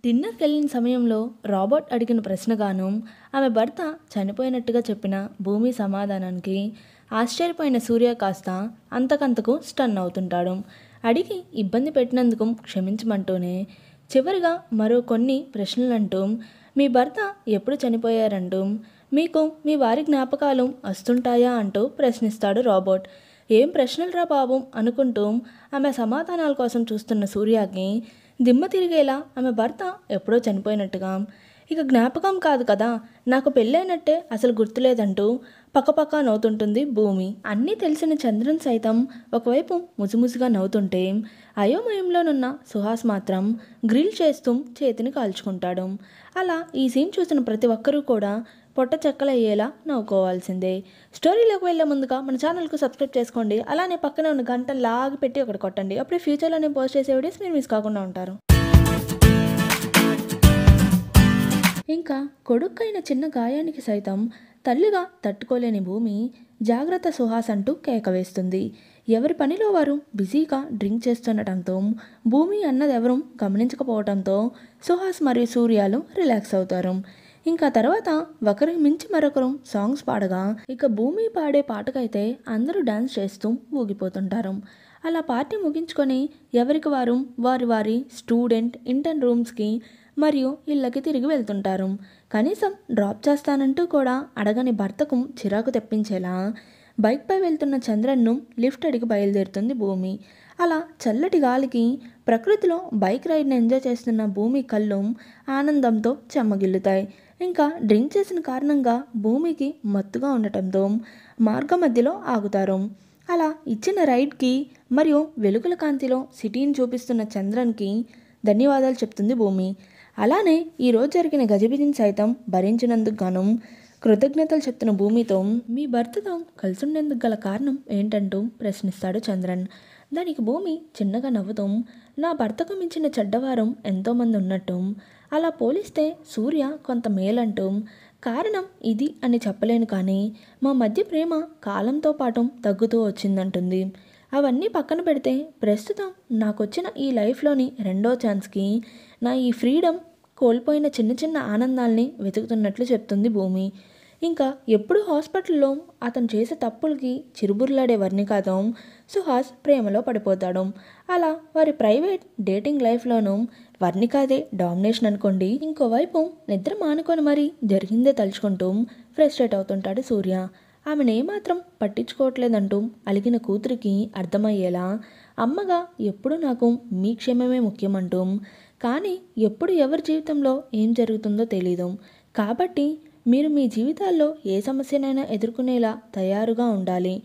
డిన్నర్కి వెళ్ళిన సమయంలో రాబర్ట్ అడిగిన ప్రశ్నగాను ఆమె భర్త చనిపోయినట్టుగా చెప్పిన భూమి సమాధానానికి ఆశ్చర్యపోయిన సూర్య కాస్త అంతకంతకు స్టన్ అవుతుంటాడు. అడిగి ఇబ్బంది పెట్టినందుకు క్షమించమంటూనే చివరిగా మరో కొన్ని ప్రశ్నలంటూ మీ భర్త ఎప్పుడు చనిపోయారంటూ మీకు మీ వారి జ్ఞాపకాలు వస్తుంటాయా అంటూ ప్రశ్నిస్తాడు రాబర్ట్. ఏం ప్రశ్నలురా బాబు అనుకుంటూ ఆమె సమాధానాల కోసం చూస్తున్న సూర్యకి దిమ్మ తిరిగేలా ఆమె భర్త ఎప్పుడో చనిపోయినట్టుగా, ఇక జ్ఞాపకం కాదు కదా, నాకు పెళ్ళైనట్టే అసలు గుర్తులేదంటూ పక్కపక్క నవ్వుతుంటుంది భూమి. అన్నీ తెలిసిన చంద్రన్ సైతం ఒకవైపు ముసిముసిగా నవ్వుతుంటే అయోమయంలోనున్న సుహాస్ మాత్రం గ్రిల్ చేస్తూ చేతిని కాల్చుకుంటాడు. అలా ఈ సీన్ చూసిన ప్రతి ఒక్కరూ కూడా పొట్ట చెక్కలయ్యేలా నవ్వుకోవాల్సిందే. స్టోరీలోకి వెళ్ళే ముందుగా మన ఛానల్కు సబ్స్క్రైబ్ చేసుకోండి. అలానే పక్కనే ఉన్న గంటను లాగి పెట్టి ఒకటి కొట్టండి. అప్పుడే ఫ్యూచర్లో నేను పోస్ట్ చేసే వీడియోస్ మీరు మిస్ కాకుండా ఉంటారు. ఇంకా కొడుక్కైన చిన్న గాయానికి సైతం తల్లిగా తట్టుకోలేని భూమి జాగ్రత్త సుహాస్ అంటూ కేక వేస్తుంది. ఎవరి పనిలో వారు బిజీగా డ్రింక్ చేస్తుండటంతో భూమి అన్నదెవరూ గమనించకపోవడంతో సుహాస్ మరియు సూర్యాలు రిలాక్స్ అవుతారు. ఇంకా తర్వాత ఒకరికి మించి మరొకరు సాంగ్స్ పాడగా ఇక భూమి పాడే పాటకైతే అందరూ డాన్స్ చేస్తూ ఊగిపోతుంటారు. అలా పార్టీ ముగించుకొని ఎవరికి వారు వారి వారి స్టూడెంట్ ఇంటర్న్ రూమ్స్కి మరియు ఇళ్ళకి తిరిగి వెళ్తుంటారు. కనీసం డ్రాప్ చేస్తానంటూ కూడా అడగని భర్తకు చిరాకు తెప్పించేలా బైక్పై వెళ్తున్న చంద్రన్ను లిఫ్ట్ అడిగి బయలుదేరుతుంది భూమి. అలా చల్లటి గాలికి ప్రకృతిలో బైక్ రైడ్ని ఎంజాయ్ చేస్తున్న భూమి కళ్ళు ఆనందంతో చెమ్మగిల్లుతాయి. ఇంకా డ్రింక్ చేసిన కారణంగా భూమికి మత్తుగా ఉండటంతో మార్గ మధ్యలో ఆగుతారు. అలా ఇచ్చిన రైడ్కి మరియు వెలుగుల కాంతిలో సిటీని చూపిస్తున్న చంద్రన్కి ధన్యవాదాలు చెప్తుంది భూమి. అలానే ఈరోజు జరిగిన గజిబిజిని సైతం భరించినందుకు గాను కృతజ్ఞతలు చెప్తున్న భూమితో మీ భర్తతో కలిసుండేందుకు గల కారణం ఏంటంటూ ప్రశ్నిస్తాడు చంద్రన్. దానికి భూమి చిన్నగా నవ్వుతూ నా భర్తకు మించిన చెడ్డవారం ఎంతోమంది ఉన్నట్టు, అలా పోలిస్తే సూర్య కొంత మేలంటూ, కారణం ఇది అని చెప్పలేను కానీ మా మధ్య ప్రేమ కాలంతో పాటు తగ్గుతూ వచ్చిందంటుంది. అవన్నీ పక్కన పెడితే ప్రస్తుతం నాకొచ్చిన ఈ లైఫ్లోని రెండో ఛాన్స్కి నా ఈ ఫ్రీడమ్ కోల్పోయిన చిన్న చిన్న ఆనందాల్ని వెతుకుతున్నట్లు చెప్తుంది భూమి. ఇంకా ఎప్పుడు హాస్పిటల్లో అతను చేసే తప్పులకి చిరుబుర్లాడే వర్ణికతో సుహాస్ ప్రేమలో పడిపోతాడు. అలా వారి ప్రైవేట్ డేటింగ్ లైఫ్లోనూ వర్ణికాదే డామినేషన్ అనుకోండి. ఇంకోవైపు నిద్ర మానుకొని మరీ జరిగిందే తలుచుకుంటూ ఫ్రస్ట్రేట్ అవుతుంటాడు సూర్య. ఆమెను ఏమాత్రం పట్టించుకోవట్లేదంటూ అలిగిన కూతురికి అర్థమయ్యేలా అమ్మగా ఎప్పుడు నాకు మీ క్షేమమే ముఖ్యమంటూ, కానీ ఎప్పుడు ఎవరి జీవితంలో ఏం జరుగుతుందో తెలీదు, కాబట్టి మీరు మీ జీవితాల్లో ఏ సమస్యనైనా ఎదుర్కొనేలా తయారుగా ఉండాలి.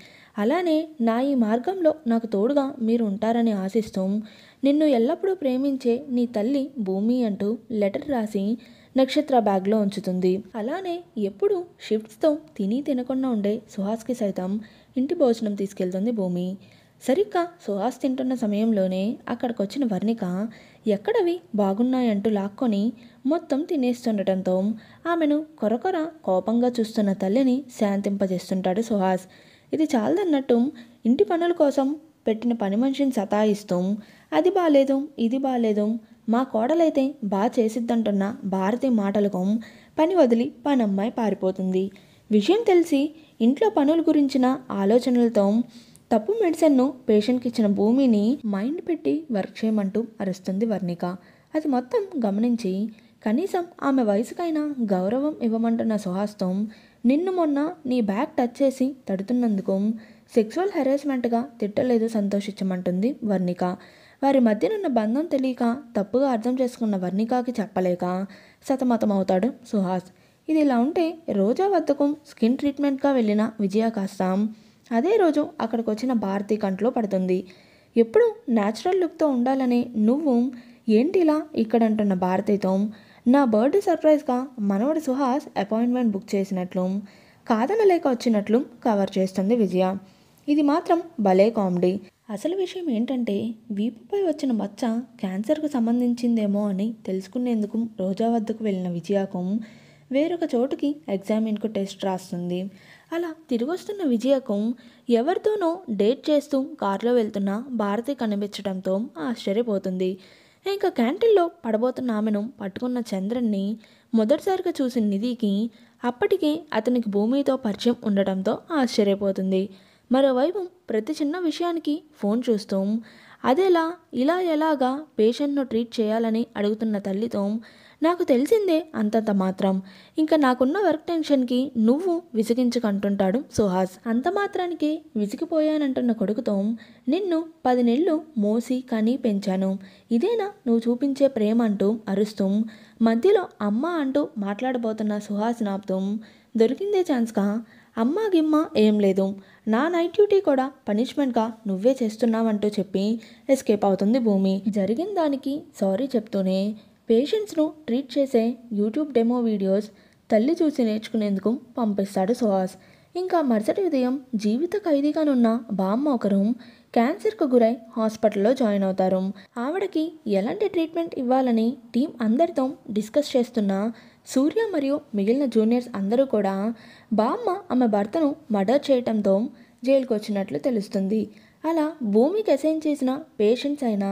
అలానే నా ఈ మార్గంలో నాకు తోడుగా మీరు ఉంటారని ఆశిస్తూ నిన్ను ఎల్లప్పుడూ ప్రేమించే నీ తల్లి భూమి అంటూ లెటర్ రాసి నక్షత్ర బ్యాగ్లో ఉంచుతుంది. అలానే ఎప్పుడు షిఫ్ట్స్తో తిని తినకుండా ఉండే సుహాస్కి సైతం ఇంటి భోజనం తీసుకెళ్తుంది భూమి. సరిగ్గా సుహాస్ తింటున్న సమయంలోనే అక్కడికి వచ్చిన వర్ణిక ఎక్కడవి బాగున్నాయంటూ లాక్కొని మొత్తం తినేస్తుండటంతో ఆమెను కొరకొర కోపంగా చూస్తున్న తల్లిని శాంతింపజేస్తుంటాడు సుహాస్. ఇది చాలదన్నట్టు ఇంటి పనుల కోసం పెట్టిన పని మనిషిని సతాయిస్తూ అది బాలేదు ఇది బాలేదు, మా కోడలైతే బాగా చేసిద్దంటున్న భారతి మాటలకు పని వదిలి పనమ్మాయి పారిపోతుంది. విషయం తెలిసి ఇంట్లో పనుల గురించిన ఆలోచనలతో తప్పు మెడిసిన్ను పేషెంట్కి ఇచ్చిన భూమిని మైండ్ పెట్టి వర్క్ చేయమంటూ అరుస్తుంది వర్ణిక. అది మొత్తం గమనించి కనీసం ఆమె వయసుకైనా గౌరవం ఇవ్వమంటున్న సుహాస్తో నిన్ను మొన్న నీ బ్యాగ్ టచ్ చేసి తడుతున్నందుకు సెక్సువల్ హెరాస్మెంట్గా తిట్టలేదు సంతోషించమంటుంది వర్ణిక. వారి మధ్యనున్న బంధం తెలియక తప్పుగా అర్థం చేసుకున్న వర్ణికకి చెప్పలేక సతమతమవుతాడు సుహాస్. ఇది ఇలా ఉంటే రోజా వద్దకు స్కిన్ ట్రీట్మెంట్గా వెళ్ళిన విజయ కాస్త అదే రోజు అక్కడికి వచ్చిన భారతి కంట్లో పడుతుంది. ఎప్పుడు న్యాచురల్ లుక్తో ఉండాలని నువ్వు ఏంటి ఇలా ఇక్కడంటున్న భారతితో నా బర్త్డే సర్ప్రైజ్గా మనవడు సుహాస్ అపాయింట్మెంట్ బుక్ చేసినట్లు కాదనలేక వచ్చినట్లు కవర్ చేస్తుంది విజయ. ఇది మాత్రం భలే కామెడీ. అసలు విషయం ఏంటంటే వీపుపై వచ్చిన మచ్చ క్యాన్సర్కు సంబంధించిందేమో అని తెలుసుకునేందుకు రోజా వద్దకు వెళ్ళిన విజయకు వేరొక చోటుకి ఎగ్జామిన్కు టెస్ట్ రాస్తుంది. అలా తిరిగొస్తున్న విజయకు ఎవరితోనో డేట్ చేస్తూ కారులో వెళ్తున్న భారతి కనిపించడంతో ఆశ్చర్యపోతుంది. ఇంకా క్యాంటీన్లో పడబోతున్న ఆమెను పట్టుకున్న చంద్రన్ని మొదటిసారిగా చూసిన నిధికి అప్పటికే అతనికి భూమితో పరిచయం ఉండటంతో ఆశ్చర్యపోతుంది. మరోవైపు ప్రతి చిన్న విషయానికి ఫోన్ చూస్తూ అదెలా ఇలా ఎలాగా పేషెంట్ను ట్రీట్ చేయాలని అడుగుతున్న తల్లితో నాకు తెలిసిందే అంతంత మాత్రం, ఇంకా నాకున్న వర్క్ టెన్షన్కి నువ్వు విసిగించుకంటుంటాడు సుహాస్. అంత మాత్రానికి విసిగిపోయానంటున్న కొడుకుతో నిన్ను 10 నెలలు మోసి కని పెంచాను, ఇదేనా నువ్వు చూపించే ప్రేమ అంటూ అరుస్తూ మధ్యలో అమ్మ అంటూ మాట్లాడబోతున్న సుహాస్ నాపుతూ దొరికిందే ఛాన్స్గా అమ్మా గిమ్మ ఏం లేదు, నా నైట్ డ్యూటీ కూడా పనిష్మెంట్గా నువ్వే చేస్తున్నావంటూ చెప్పి ఎస్కేప్ అవుతుంది భూమి. జరిగిన దానికి సారీ చెప్తూనే పేషెంట్స్ను ట్రీట్ చేసే యూట్యూబ్ డెమో వీడియోస్ తల్లి చూసి నేర్చుకునేందుకు పంపిస్తాడు సుహాస్. ఇంకా మరుసటి ఉదయం జీవిత ఖైదీగానున్న బామ్మ ఒకరు క్యాన్సర్కు గురై హాస్పిటల్లో జాయిన్ అవుతారు. ఆవిడకి ఎలాంటి ట్రీట్మెంట్ ఇవ్వాలని టీం అందరితో డిస్కస్ చేస్తున్న సూర్య మరియు మిగిలిన జూనియర్స్ అందరూ కూడా బామ్మ ఆమె భర్తను మర్డర్ చేయటంతో జైలుకు వచ్చినట్లు తెలుస్తుంది. అలా భూమికి అసైన్ చేసిన పేషెంట్స్ అయిన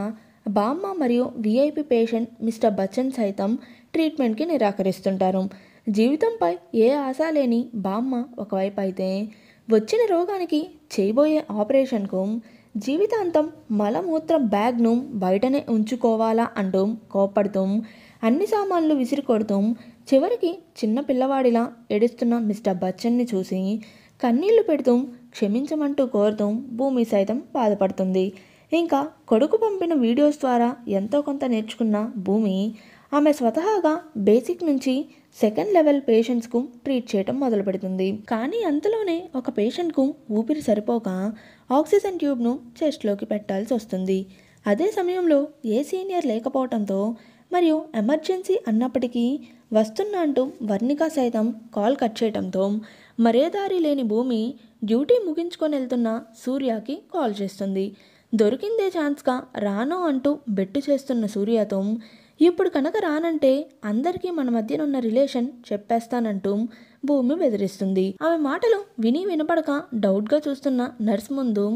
బామ్మ మరియు విఐపి పేషెంట్ మిస్టర్ బచ్చన్ సైతం ట్రీట్మెంట్కి నిరాకరిస్తుంటారు. జీవితంపై ఏ ఆశ లేని బామ్మ ఒకవైపు అయితే వచ్చిన రోగానికి చేయబోయే ఆపరేషన్కు జీవితాంతం మలమూత్ర బ్యాగ్ను బయటనే ఉంచుకోవాలా అంటూ కోప్పడుతూ అన్ని సామాన్లు విసిరికొడుతూ చివరికి చిన్న పిల్లవాడిలా ఏడుస్తున్న మిస్టర్ బచ్చన్ని చూసి కన్నీళ్లు పెడుతూ క్షమించమంటూ కోరుతూ భూమి సైతం బాధపడుతుంది. ఇంకా కొడుకు పంపిన వీడియోస్ ద్వారా ఎంతో కొంత నేర్చుకున్న భూమి ఆమె స్వతహాగా బేసిక్ నుంచి సెకండ్ లెవెల్ పేషెంట్స్కు ట్రీట్ చేయటం మొదలు పెడుతుంది. కానీ అంతలోనే ఒక పేషెంట్కు ఊపిరి సరిపోక ఆక్సిజన్ ట్యూబ్ను చెస్ట్లోకి పెట్టాల్సి వస్తుంది. అదే సమయంలో ఏ సీనియర్ లేకపోవడంతో మరియు ఎమర్జెన్సీ అన్నప్పటికీ వస్తున్నా అంటూ వర్ణిక సైతం కాల్ కట్ చేయడంతో మరే దారి లేని భూమి డ్యూటీ ముగించుకొని వెళ్తున్న సూర్యకి కాల్ చేస్తుంది. దొరికిందే ఛాన్స్గా రాను అంటూ బెట్టు చేస్తున్న సూర్యతో ఇప్పుడు కనుక రానంటే అందరికీ మన మధ్యనున్న రిలేషన్ చెప్పేస్తానంటూ భూమి బెదిరిస్తుంది. ఆమె మాటలు విని వినపడక డౌట్గా చూస్తున్న నర్స్ ముందు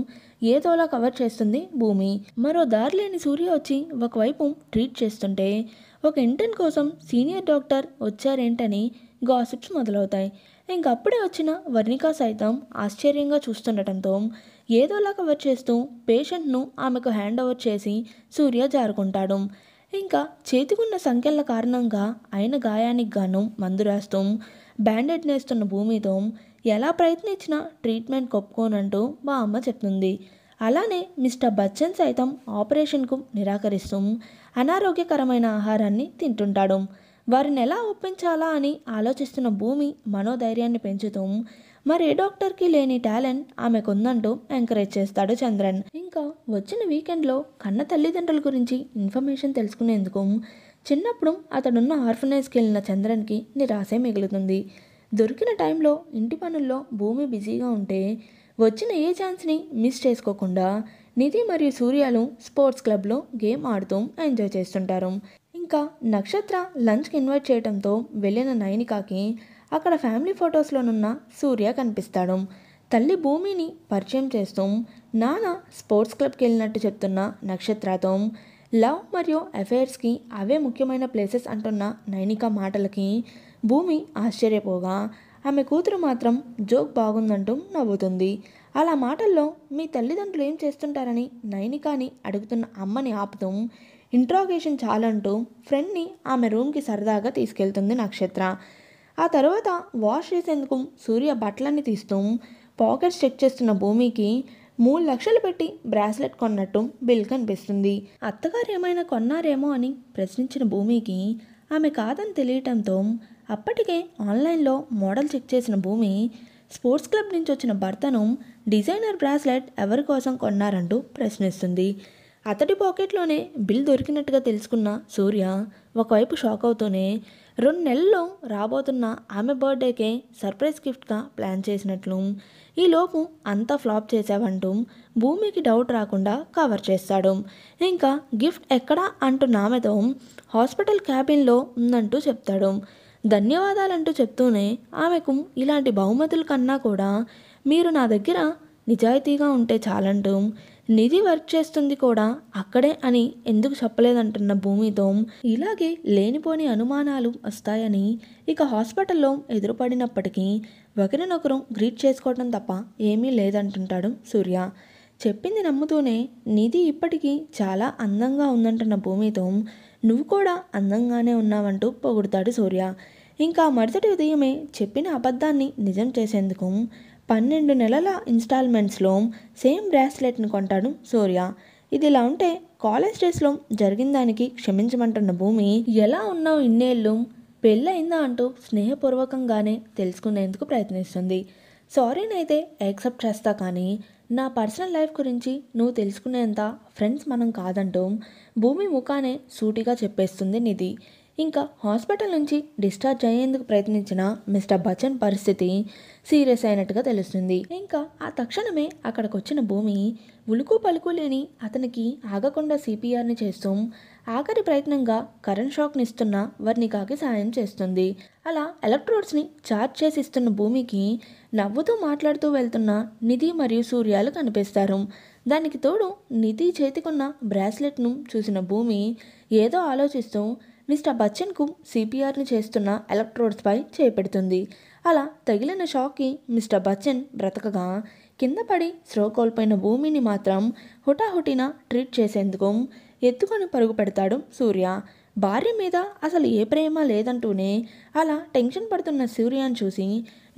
ఏదోలా కవర్ చేస్తుంది భూమి. మరో దారిలేని సూర్య వచ్చి ఒకవైపు ట్రీట్ చేస్తుంటే ఒక ఇంటర్న్ కోసం సీనియర్ డాక్టర్ వచ్చారేంటని గాసిప్స్ మొదలవుతాయి. ఇంకప్పుడే వచ్చిన వర్ణిక సైతం ఆశ్చర్యంగా చూస్తుండటంతో ఏదోలా కవర్ చేస్తూ పేషెంట్ను ఆమెకు హ్యాండ్ ఓవర్ చేసి సూర్య జారుకుంటాడు. ఇంకా చేతికున్న సంఖ్యల కారణంగా అయిన గాయానికి గాను మందు రాస్తూ బ్యాండేడ్ నేస్తున్న భూమితో ఎలా ప్రయత్నించినా ట్రీట్మెంట్ ఒప్పుకోనంటూ మా అమ్మ చెప్తుంది. అలానే మిస్టర్ బచ్చన్ సైతం ఆపరేషన్కు నిరాకరిస్తూ అనారోగ్యకరమైన ఆహారాన్ని తింటుంటాడు. వారిని ఎలా ఒప్పించాలా అని ఆలోచిస్తున్న భూమి మనోధైర్యాన్ని పెంచుతూ మరే డాక్టర్కి లేని టాలెంట్ ఆమెకుందంటూ ఎంకరేజ్ చేస్తాడు చంద్రన్. ఇంకా వచ్చిన వీకెండ్లో కన్న తల్లిదండ్రుల గురించి ఇన్ఫర్మేషన్ తెలుసుకునేందుకు చిన్నప్పుడు అతడున్న ఆర్ఫనైజ్కి వెళ్ళిన చంద్రన్కి నిరాశే మిగులుతుంది. దొరికిన టైంలో ఇంటి పనుల్లో భూమి బిజీగా ఉంటే వచ్చిన ఏ ఛాన్స్ని మిస్ చేసుకోకుండా నిధి మరియు సూర్యలు స్పోర్ట్స్ క్లబ్లో గేమ్ ఆడుతూ ఎంజాయ్ చేస్తుంటారు. ఇంకా నక్షత్ర లంచ్కి ఇన్వైట్ చేయడంతో వెళ్ళిన నైనికాకి అక్కడ ఫ్యామిలీ ఫొటోస్లోనున్న సూర్య కనిపిస్తాడు. తల్లి భూమిని పరిచయం చేస్తూ నాన్న స్పోర్ట్స్ క్లబ్కి వెళ్ళినట్టు చెప్తున్న నక్షత్రతో లవ్ మరియు అఫైర్స్కి అవే ముఖ్యమైన ప్లేసెస్ అంటున్న నైనిక మాటలకి భూమి ఆశ్చర్యపోగా ఆమె కూతురు మాత్రం జోక్ బాగుందంటూ నవ్వుతుంది. అలా మాటల్లో మీ తల్లిదండ్రులు ఏం చేస్తుంటారని నైనికాని అడుగుతున్న అమ్మని ఆపుతూ ఇంట్రాగేషన్ చాలంటూ ఫ్రెండ్ని ఆమె రూమ్కి సరదాగా తీసుకెళ్తుంది నక్షత్ర. ఆ తర్వాత వాష్ చేసేందుకు సూర్య బట్టలన్నీ తీస్తూ పాకెట్స్ చెక్ చేస్తున్న భూమికి 3 లక్షలు పెట్టి బ్రాస్లెట్ కొన్నట్టు బిల్ కనిపిస్తుంది. అత్తగారు ఏమైనా కొన్నారేమో అని ప్రశ్నించిన భూమికి ఆమె కాదని తెలియటంతో అప్పటికే ఆన్లైన్లో మోడల్ చెక్ చేసిన భూమి స్పోర్ట్స్ క్లబ్ నుంచి వచ్చిన భర్తను డిజైనర్ బ్రాస్లెట్ ఎవరి కోసం కొన్నారంటూ ప్రశ్నిస్తుంది. అతడి పాకెట్లోనే బిల్ దొరికినట్టుగా తెలుసుకున్న సూర్య ఒకవైపు షాక్ అవుతూనే 2 నెలల్లో రాబోతున్న ఆమె బర్త్డేకే సర్ప్రైజ్ గిఫ్ట్గా ప్లాన్ చేసినట్లు ఈలోపు అంతా ఫ్లాప్ చేసావంటూ భూమికి డౌట్ రాకుండా కవర్ చేస్తాడు. ఇంకా గిఫ్ట్ ఎక్కడా అంటున్న ఆమెతో హాస్పిటల్ క్యాబిన్లో ఉందంటూ చెప్తాడు. ధన్యవాదాలంటూ చెప్తూనే ఆమెకు ఇలాంటి బహుమతుల కన్నా కూడా మీరు నా దగ్గర నిజాయితీగా ఉంటే చాలంటూ నిధి వర్క్ చేస్తుంది కూడా అక్కడే అని ఎందుకు చెప్పలేదంటున్న భూమితో ఇలాగే లేనిపోని అనుమానాలు వస్తాయని ఇక హాస్పిటల్లో ఎదురుపడినప్పటికీ ఒకరినొకరు గ్రీట్ చేసుకోవడం తప్ప ఏమీ లేదంటుంటాడు సూర్య. చెప్పింది నమ్ముతూనే నిధి ఇప్పటికీ చాలా అందంగా ఉందంటున్న భూమితో నువ్వు కూడా అందంగానే ఉన్నావంటూ పొగుడుతాడు సూర్య. ఇంకా మరుసటి ఉదయమే చెప్పిన అబద్ధాన్ని నిజం చేసేందుకు 12 నెలల ఇన్స్టాల్మెంట్స్లో సేమ్ బ్రాస్లెట్ని కొంటాడు సూర్య. ఇదిలా ఉంటే కాలేజ్ డేస్లో జరిగిన దానికి క్షమించమంటున్న భూమి ఎలా ఉన్నావు ఇన్నేళ్ళు, పెళ్ళయిందా అంటూ స్నేహపూర్వకంగానే తెలుసుకునేందుకు ప్రయత్నిస్తుంది. సారీనైతే యాక్సెప్ట్ చేస్తా, కానీ నా పర్సనల్ లైఫ్ గురించి నువ్వు తెలుసుకునేంత ఫ్రెండ్స్ మనం కాదంటూ భూమి ముఖానే సూటిగా చెప్పేస్తుంది నిధి. ఇంకా హాస్పిటల్ నుంచి డిశ్చార్జ్ అయ్యేందుకు ప్రయత్నించిన మిస్టర్ బచ్చన్ పరిస్థితి సీరియస్ అయినట్టుగా తెలుస్తుంది. ఇంకా ఆ తక్షణమే అక్కడికి వచ్చిన భూమి ఉలుకు పలుకు లేని అతనికి ఆగకుండా సిపిఆర్ని చేస్తూ ఆఖరి ప్రయత్నంగా కరెంట్ షాక్ని ఇస్తున్న వర్ణికాకి సాయం చేస్తుంది. అలా ఎలక్ట్రోడ్స్ని ఛార్జ్ చేసి ఇస్తున్న భూమికి నవ్వుతూ మాట్లాడుతూ వెళ్తున్న నిధి మరియు సూర్యాలు కనిపిస్తారు. దానికి తోడు నిధి చేతికున్న బ్రాస్లెట్ను చూసిన భూమి ఏదో ఆలోచిస్తూ మిస్టర్ బచ్చన్కు సిపిఆర్ని చేస్తున్న ఎలక్ట్రోడ్స్పై చేపెడుతుంది. అలా తగిలిన షాక్కి మిస్టర్ బచ్చన్ బ్రతకగా కింద పడి స్రో కోల్పోయిన భూమిని మాత్రం హుటాహుటిన ట్రీట్ చేసేందుకు ఎత్తుకొని పరుగు పెడతాడు సూర్య. భార్య మీద అసలు ఏ ప్రేమ లేదంటూనే అలా టెన్షన్ పడుతున్న సూర్యాన్ని చూసి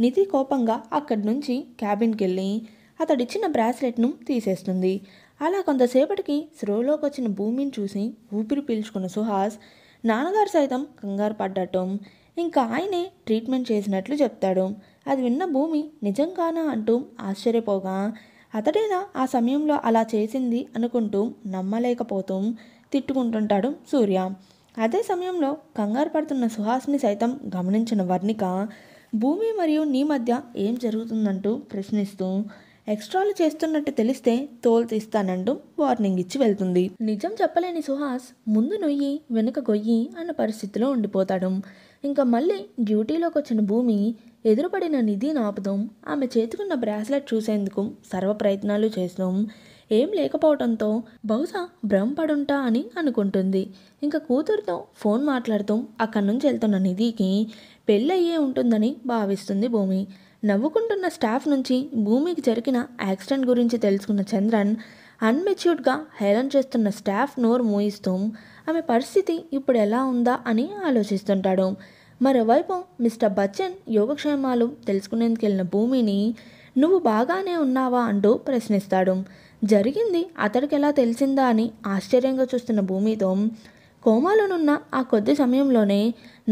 నిధి కోపంగా అక్కడి నుంచి క్యాబిన్కి వెళ్ళి అతడిచ్చిన బ్రాస్లెట్ను తీసేస్తుంది. అలా కొంతసేపటికి స్రోలోకి వచ్చిన భూమిని చూసి ఊపిరి పీల్చుకున్న సుహాస్ నాన్నగారు సైతం కంగారు పడ్డట్టు ఇంకా ఆయనే ట్రీట్మెంట్ చేసినట్లు చెప్తాడు. అది విన్న భూమి నిజంగానా అంటూ ఆశ్చర్యపోగా అతడేనా ఆ సమయంలో అలా చేసింది అనుకుంటూ నమ్మలేకపోతూ తిట్టుకుంటుంటాడు సూర్య. అదే సమయంలో కంగారు పడుతున్న సుహాస్ని సైతం గమనించిన వర్ణిక భూమి మరియు నీ మధ్య ఏం జరుగుతుందంటూ ప్రశ్నిస్తూ ఎక్స్ట్రాలు చేస్తున్నట్టు తెలిస్తే తోలు తీస్తానంటూ వార్నింగ్ ఇచ్చి వెళ్తుంది. నిజం చెప్పలేని సుహాస్ ముందు నొయ్యి వెనుక గొయ్యి అన్న పరిస్థితిలో ఉండిపోతాడు. ఇంకా మళ్ళీ డ్యూటీలోకి వచ్చిన భూమి ఎదురుపడిన నిధిని ఆపుదాం, ఆమె చేతుకున్న బ్రాస్లెట్ చూసేందుకు సర్వ ప్రయత్నాలు చేస్తాం. ఏం లేకపోవడంతో బహుశా భ్రమపడుంటా అని అనుకుంటుంది. ఇంకా కూతురుతో ఫోన్ మాట్లాడుతూ అక్కడి నుంచి వెళ్తున్న నిధికి పెళ్ళయ్యే ఉంటుందని భావిస్తుంది భూమి. నవ్వుకుంటున్న స్టాఫ్ నుంచి భూమికి జరిగిన యాక్సిడెంట్ గురించి తెలుసుకున్న చంద్రన్ అన్మెచ్యూర్డ్గా హేళన చేస్తున్న స్టాఫ్ నోరు మూయిస్తూ ఆమె పరిస్థితి ఇప్పుడు ఎలా ఉందా అని ఆలోచిస్తుంటాడు. మరోవైపు మిస్టర్ బచ్చన్ యోగక్షేమాలు తెలుసుకునేందుకు వెళ్ళిన భూమిని నువ్వు బాగానే ఉన్నావా అంటూ ప్రశ్నిస్తాడు. జరిగింది అతడికి ఎలా తెలిసిందా అని ఆశ్చర్యంగా చూస్తున్న భూమితో కోమాలోనున్న ఆ కొద్ది సమయంలోనే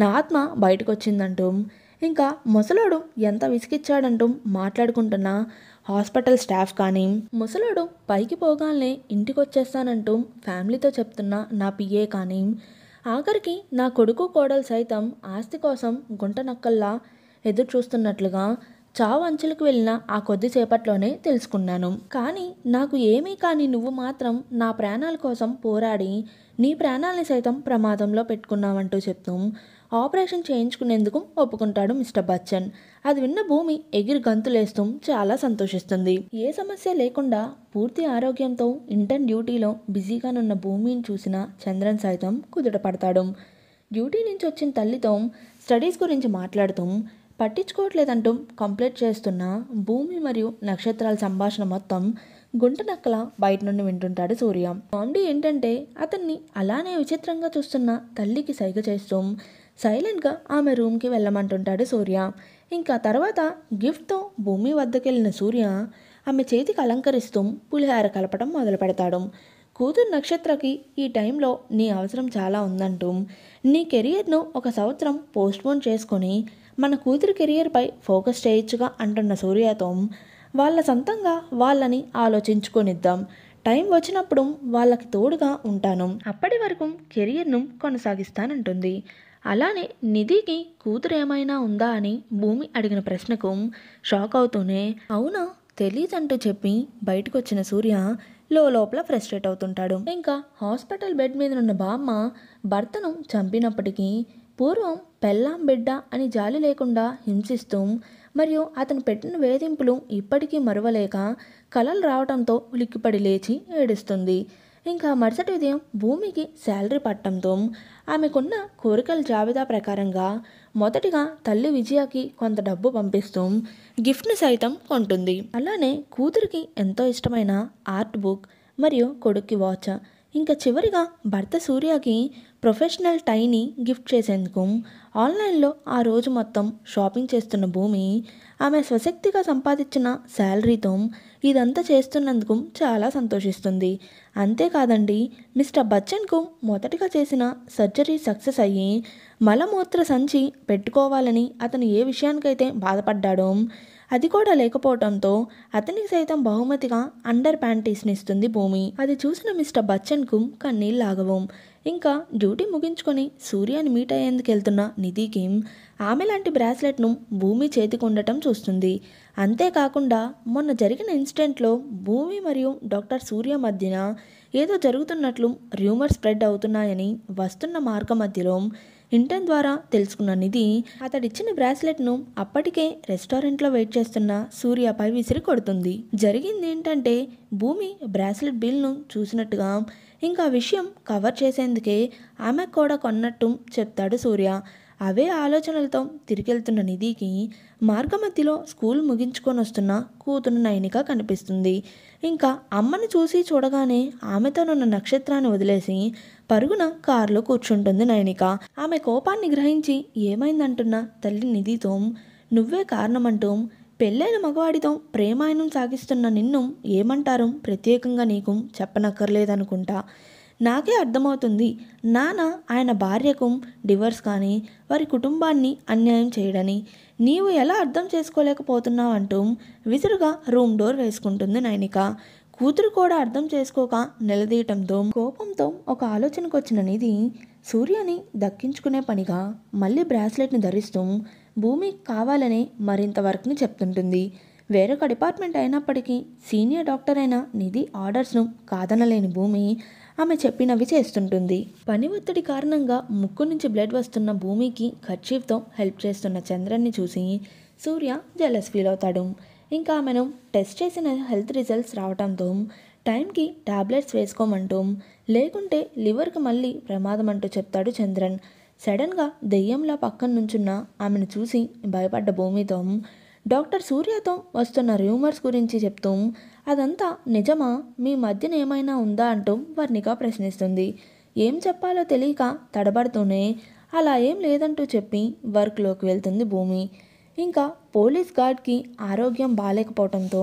నా ఆత్మ బయటకు వచ్చిందంటూ ఇంకా ముసలోడు ఎంత విసిగిచ్చాడంటూ మాట్లాడుకుంటున్న హాస్పిటల్ స్టాఫ్ కానీ ముసలోడు పైకి పోగానే ఇంటికి వచ్చేస్తానంటూ ఫ్యామిలీతో చెప్తున్న నా పిఏ కానీ ఆఖరికి నా కొడుకు కోడలు సైతం ఆస్తి కోసం గుంట నక్కల్లా ఎదురు చూస్తున్నట్లుగా చావు అంచులకు వెళ్ళిన ఆ కొద్దిసేపట్లోనే తెలుసుకున్నాను. కానీ నాకు ఏమీ కాని నువ్వు మాత్రం నా ప్రాణాల కోసం పోరాడి నీ ప్రాణాలని సైతం ప్రమాదంలో పెట్టుకున్నావంటూ చెప్తూ ఆపరేషన్ చేయించుకునేందుకు ఒప్పుకుంటాడు మిస్టర్ బచ్చన్. అది విన్న భూమి ఎగిరి గంతులేస్తూ చాలా సంతోషిస్తుంది. ఏ సమస్య లేకుండా పూర్తి ఆరోగ్యంతో ఇంటర్న్ డ్యూటీలో బిజీగానున్న భూమిని చూసిన చంద్రన్ సైతం కుదుట పడతాడు. డ్యూటీ నుంచి వచ్చిన తల్లితో స్టడీస్ గురించి మాట్లాడుతూ పట్టించుకోవట్లేదంటూ కంప్లైంట్ చేస్తున్న భూమి మరియు నక్షత్రాల సంభాషణ మొత్తం గుంట నక్కల బయట నుండి వింటుంటాడు సూర్య. కామెడీ ఏంటంటే అతన్ని అలానే విచిత్రంగా చూస్తున్న తల్లికి సైగ చేస్తూ సైలెంట్గా ఆమె రూమ్కి వెళ్ళమంటుంటాడు సూర్య. ఇంకా తర్వాత గిఫ్ట్తో భూమి వద్దకెళ్ళిన సూర్య ఆమె చేతికి అలంకరిస్తూ పులిహార కలపడం మొదలు పెడతాడు. కూతురు నక్షత్రకి ఈ టైంలో నీ అవసరం చాలా ఉందంటూ నీ కెరియర్ను 1 సంవత్సరం పోస్ట్పోన్ చేసుకొని మన కూతురు కెరియర్పై ఫోకస్ చేయొచ్చుగా అంటున్న సూర్యతో వాళ్ళ సొంతంగా వాళ్ళని ఆలోచించుకొనిద్దాం, టైం వచ్చినప్పుడు వాళ్ళకి తోడుగా ఉంటాను, అప్పటి వరకు కెరియర్ను కొనసాగిస్తానంటుంది. అలానే నిధికి కూతురు ఏమైనా ఉందా అని భూమి అడిగిన ప్రశ్నకు షాక్ అవుతూనే అవునా తెలీదంటూ చెప్పి బయటకు వచ్చిన సూర్య లోపల ఫ్రస్ట్రేట్ అవుతుంటాడు. ఇంకా హాస్పిటల్ బెడ్ మీద ఉన్న బామ్మ భర్తను చంపినప్పటికీ పూర్వం పెళ్ళాం బిడ్డ అని జాలి లేకుండా హింసిస్తూ మరియు అతను పెట్టిన వేధింపులు ఇప్పటికీ మరువలేక కలలు రావడంతో ఉలిక్కిపడి లేచి ఏడుస్తుంది. ఇంకా మరుసటి ఉదయం భూమికి శాలరీ పట్టడంతో ఆమెకున్న కోరికల జాబితా ప్రకారంగా మొదటిగా తల్లి విజయకి కొంత డబ్బు పంపిస్తూ గిఫ్ట్ని సైతం కొంటుంది. అలానే కూతురికి ఎంతో ఇష్టమైన ఆర్ట్ బుక్ మరియు కొడుక్కి వాచ్, ఇంకా చివరిగా భర్త సూర్యకి ప్రొఫెషనల్ టైని గిఫ్ట్ చేసేందుకు ఆన్లైన్లో ఆ రోజు మొత్తం షాపింగ్ చేస్తున్న భూమి ఆమె స్వశక్తిగా సంపాదించిన శాలరీతో ఇదంతా చేస్తున్నందుకు చాలా సంతోషిస్తుంది. అంతేకాదండి, మిస్టర్ బచ్చన్కు మొదటిగా చేసిన సర్జరీ సక్సెస్ అయ్యి మలమూత్ర సంచి పెట్టుకోవాలని అతను ఏ విషయానికైతే బాధపడ్డాడో అది కూడా లేకపోవడంతో అతనికి సైతం బహుమతిగా అండర్ ప్యాంటీస్ని ఇస్తుంది భూమి. అది చూసిన మిస్టర్ బచ్చన్కు కన్నీళ్ళు ఆగవు. ఇంకా డ్యూటీ ముగించుకొని సూర్యని మీట్ అయ్యేందుకు వెళ్తున్న నిధికి ఆమె లాంటి బ్రాస్లెట్ను భూమి చేతికి ఉండటం చూస్తుంది. అంతేకాకుండా మొన్న జరిగిన ఇన్సిడెంట్లో భూమి మరియు డాక్టర్ సూర్య మధ్యన ఏదో జరుగుతున్నట్లు రూమర్ స్ప్రెడ్ అవుతున్నాయని వస్తున్న మార్గ మధ్యలో ఇంటర్న్ ద్వారా తెలుసుకున్న నిధి అతడిచ్చిన బ్రాస్లెట్ను అప్పటికే రెస్టారెంట్లో వెయిట్ చేస్తున్న సూర్యపై విసిరి కొడుతుంది. జరిగింది ఏంటంటే భూమి బ్రాస్లెట్ బిల్ను చూసినట్టుగా ఇంకా విషయం కవర్ చేసేందుకే ఆమె కూడా కొన్నట్టు చెప్తాడు సూర్య. అవే ఆలోచనలతో తిరిగెళ్తున్న నిధికి మార్గమధ్యలో స్కూల్ ముగించుకొని వస్తున్న కూతురు నైనిక కనిపిస్తుంది. ఇంకా అమ్మని చూసి చూడగానే ఆమెతోనున్న నక్షత్రాన్ని వదిలేసి పరుగున కారులో కూర్చుంటుంది నైనిక. ఆమె కోపాన్ని గ్రహించి ఏమైందంటున్న తల్లి నిధితో నువ్వే కారణమంటూ పెళ్ళైన మగవాడితో ప్రేమాయణం సాగిస్తున్న నిన్ను ఏమంటారు ప్రత్యేకంగా నీకు చెప్పనక్కర్లేదనుకుంటా. నాకే అర్థమవుతుంది నాన్న ఆయన భార్యకు డివర్స్ కానీ వారి కుటుంబాన్ని అన్యాయం చేయడని. నీవు ఎలా అర్థం చేసుకోలేకపోతున్నావు అంటూ విసురుగా రూమ్ డోర్ వేసుకుంటుంది నైనిక. కూతురు కూడా అర్థం చేసుకోక నిలదీయటంతో కోపంతో ఒక ఆలోచనకు వచ్చిన నిధి సూర్యని దక్కించుకునే పనిగా మళ్ళీ బ్రాస్లెట్ని ధరిస్తూ భూమికి కావాలనే మరింత వర్క్ని చెప్తుంటుంది. వేరొక డిపార్ట్మెంట్ అయినప్పటికీ సీనియర్ డాక్టర్ అయిన నిధి ఆర్డర్స్ను కాదనలేని భూమి ఆమె చెప్పినవి చేస్తుంటుంది. పని ఒత్తిడి కారణంగా ముక్కు నుంచి బ్లడ్ వస్తున్న భూమికి కర్చీఫ్తో హెల్ప్ చేస్తున్న చంద్రన్ని చూసి సూర్య జెలస్ ఫీల్ అవుతాడు. ఇంకా ఆమెను టెస్ట్ చేసిన హెల్త్ రిజల్ట్స్ రావడంతో టైంకి టాబ్లెట్స్ వేసుకోమంటూ లేకుంటే లివర్కి మళ్ళీ ప్రమాదం అంటూ చెప్తాడు చంద్రన్. సడన్గా దెయ్యంలా పక్కన నుంచున్న ఆమెను చూసి భయపడ్డ భూమితో డాక్టర్ సూర్యతో వస్తున్న రూమర్స్ గురించి చెప్తూ అదంతా నిజమా, మీ మధ్యన ఏమైనా ఉందా అంటూ వర్ణిక ప్రశ్నిస్తుంది. ఏం చెప్పాలో తెలియక తడబడుతూనే అలా ఏం లేదంటూ చెప్పి వర్క్లోకి వెళ్తుంది భూమి. ఇంకా పోలీస్ గార్డ్కి ఆరోగ్యం బాగాలేకపోవడంతో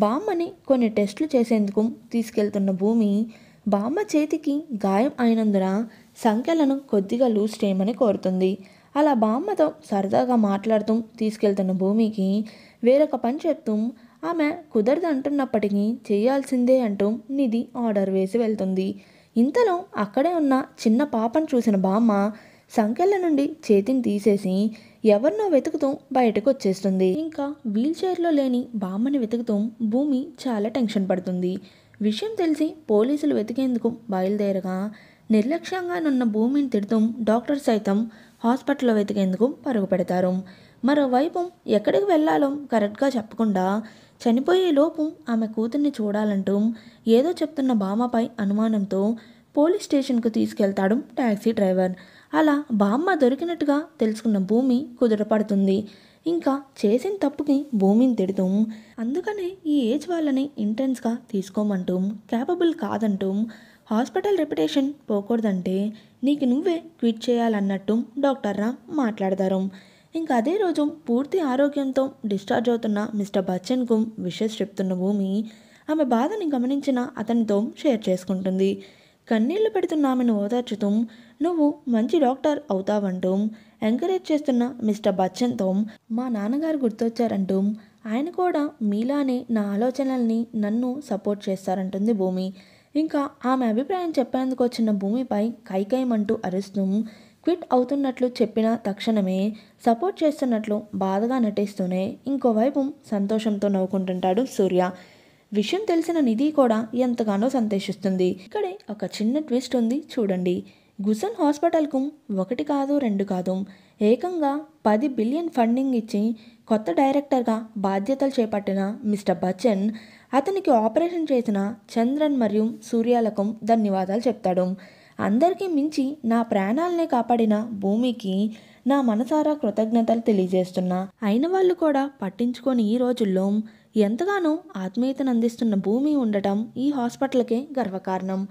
బామ్మని కొన్ని టెస్టులు చేసేందుకు తీసుకెళ్తున్న భూమి బామ్మ చేతికి గాయం అయినందున సంఖ్యలను కొద్దిగా లూజ్ చేయమని కోరుతుంది. అలా బామ్మతో సరదాగా మాట్లాడుతూ తీసుకెళ్తున్న భూమికి వేరొక పని చెప్తూ ఆమె కుదరదు అంటున్నప్పటికీ చేయాల్సిందే అంటూ నిధి ఆర్డర్ వేసి వెళ్తుంది. ఇంతలో అక్కడే ఉన్న చిన్న పాపను చూసిన బామ్మ సంఖ్యల నుండి చేతిని తీసేసి ఎవరినో వెతుకుతూ బయటకు వచ్చేస్తుంది. ఇంకా వీల్ చైర్లో లేని బామ్మని వెతుకుతూ భూమి చాలా టెన్షన్ పడుతుంది. విషయం తెలిసి పోలీసులు వెతికేందుకు బయలుదేరగా నిర్లక్ష్యంగానున్న భూమిని తిడుతూ డాక్టర్ సైతం హాస్పిటల్లో వెతికేందుకు పరుగు పెడతారు. మరోవైపు ఎక్కడికి వెళ్ళాలో కరెక్ట్గా చెప్పకుండా చనిపోయే లోపు ఆమె కూతుర్ని చూడాలంటూ ఏదో చెప్తున్న బామ్మపై అనుమానంతో పోలీస్ స్టేషన్కు తీసుకెళ్తాడు ట్యాక్సీ డ్రైవర్. అలా బామ్మ దొరికినట్టుగా తెలుసుకున్న భూమి కుదుటపడుతుంది. ఇంకా చేసిన తప్పుకి భూమిని తిడుతూ అందుకనే ఈ ఏజ్ వాళ్ళని ఇంటెన్స్గా తీసుకోమంటూ క్యాపబుల్ కాదంటూ హాస్పిటల్ రెప్యుటేషన్ పోకూడదంటే నీకు నువ్వే క్విట్ చేయాలన్నట్టు డాక్టర్ రామ్ మాట్లాడతారు. ఇంకా అదే రోజు పూర్తి ఆరోగ్యంతో డిశ్చార్జ్ అవుతున్న మిస్టర్ బచ్చన్కు విషెస్ చెప్తున్న భూమి ఆమె బాధని గమనించిన అతనితో షేర్ చేసుకుంటుంది. కన్నీళ్లు పెడుతున్న ఆమెను ఓదార్చుతూ నువ్వు మంచి డాక్టర్ అవుతావంటూ ఎంకరేజ్ చేస్తున్న మిస్టర్ బచ్చన్తో మా నాన్నగారు గుర్తొచ్చారంటూ ఆయన కూడా మీలానే నా ఆలోచనల్ని నన్ను సపోర్ట్ చేస్తారంటుంది భూమి. ఇంకా ఆమె అభిప్రాయం చెప్పేందుకు వచ్చిన భూమిపై కైకైమంటూ అరుస్తూ క్విట్ అవుతున్నట్లు చెప్పిన తక్షణమే సపోర్ట్ చేస్తున్నట్లు బాధగా నటిస్తూనే ఇంకోవైపు సంతోషంతో నవ్వుకుంటుంటాడు సూర్య. విషయం తెలిసిన నిధి కూడా ఎంతగానో సంతోషిస్తుంది. ఇక్కడే ఒక చిన్న ట్విస్ట్ ఉంది చూడండి. గుసన్ హాస్పిటల్కు ఒకటి కాదు రెండు కాదు ఏకంగా 10 బిలియన్ ఫండింగ్ ఇచ్చి కొత్త డైరెక్టర్గా బాధ్యతలు చేపట్టిన మిస్టర్ బచ్చన్ అతనికి ఆపరేషన్ చేసిన చంద్రన్ మరియు సూర్యాలకు ధన్యవాదాలు చెప్తాడు. అందరికీ మించి నా ప్రాణాలనే కాపాడిన భూమికి నా మనసారా కృతజ్ఞతలు తెలియజేస్తున్నా. అయిన వాళ్ళు కూడా పట్టించుకొని ఈ రోజుల్లో ఎంతగానో ఆత్మీయతను అందిస్తున్న భూమి ఉండటం ఈ హాస్పిటల్కే గర్వకారణం.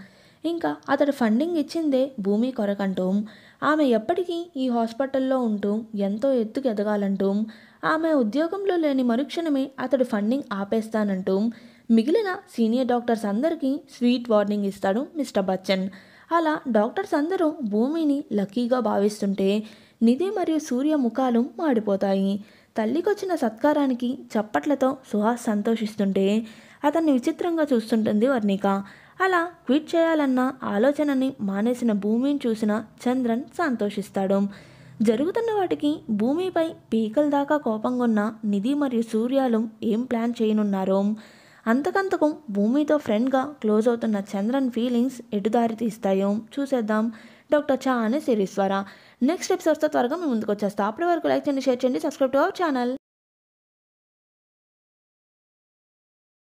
ఇంకా అతడు ఫండింగ్ ఇచ్చిందే భూమి కొరకంటూ ఆమె ఎప్పటికీ ఈ హాస్పిటల్లో ఉంటూ ఎంతో ఎత్తుకు ఎదగాలంటూ ఆమె ఉద్యోగంలో లేని మరుక్షణమే అతడు ఫండింగ్ ఆపేస్తానంటూ మిగిలిన సీనియర్ డాక్టర్స్ అందరికీ స్వీట్ వార్నింగ్ ఇస్తాడు మిస్టర్ బచ్చన్. అలా డాక్టర్స్ అందరూ భూమిని లక్కీగా భావిస్తుంటే నిధి మరియు సూర్య ముఖాలు మాడిపోతాయి. తల్లికొచ్చిన సత్కారానికి చప్పట్లతో సుహాస్ సంతోషిస్తుంటే అతన్ని విచిత్రంగా చూస్తుంటుంది వర్ణిక. అలా క్విట్ చేయాలన్న ఆలోచనని మానేసిన భూమిని చూసిన చంద్రన్ సంతోషిస్తాడు. జరుగుతున్న వాటికి భూమిపై పీకల దాకా కోపంగా ఉన్న నిధి మరియు సూర్యాలు ఏం ప్లాన్ చేయనున్నారో, అంతకంతకు భూమితో ఫ్రెండ్గా క్లోజ్ అవుతున్న చంద్రన్ ఫీలింగ్స్ ఎటు దారి తీస్తాయో చూసేద్దాం డాక్టర్ చా అనే సిరీస్ ద్వారా. నెక్స్ట్ ఎపిసోడ్స్తో త్వరగా మేము ముందుకు వచ్చేస్తాం. అప్పటి వరకు లైక్ చేయండి, షేర్ చేయండి, సబ్స్క్రైబ్ టు అవర్ ఛానల్.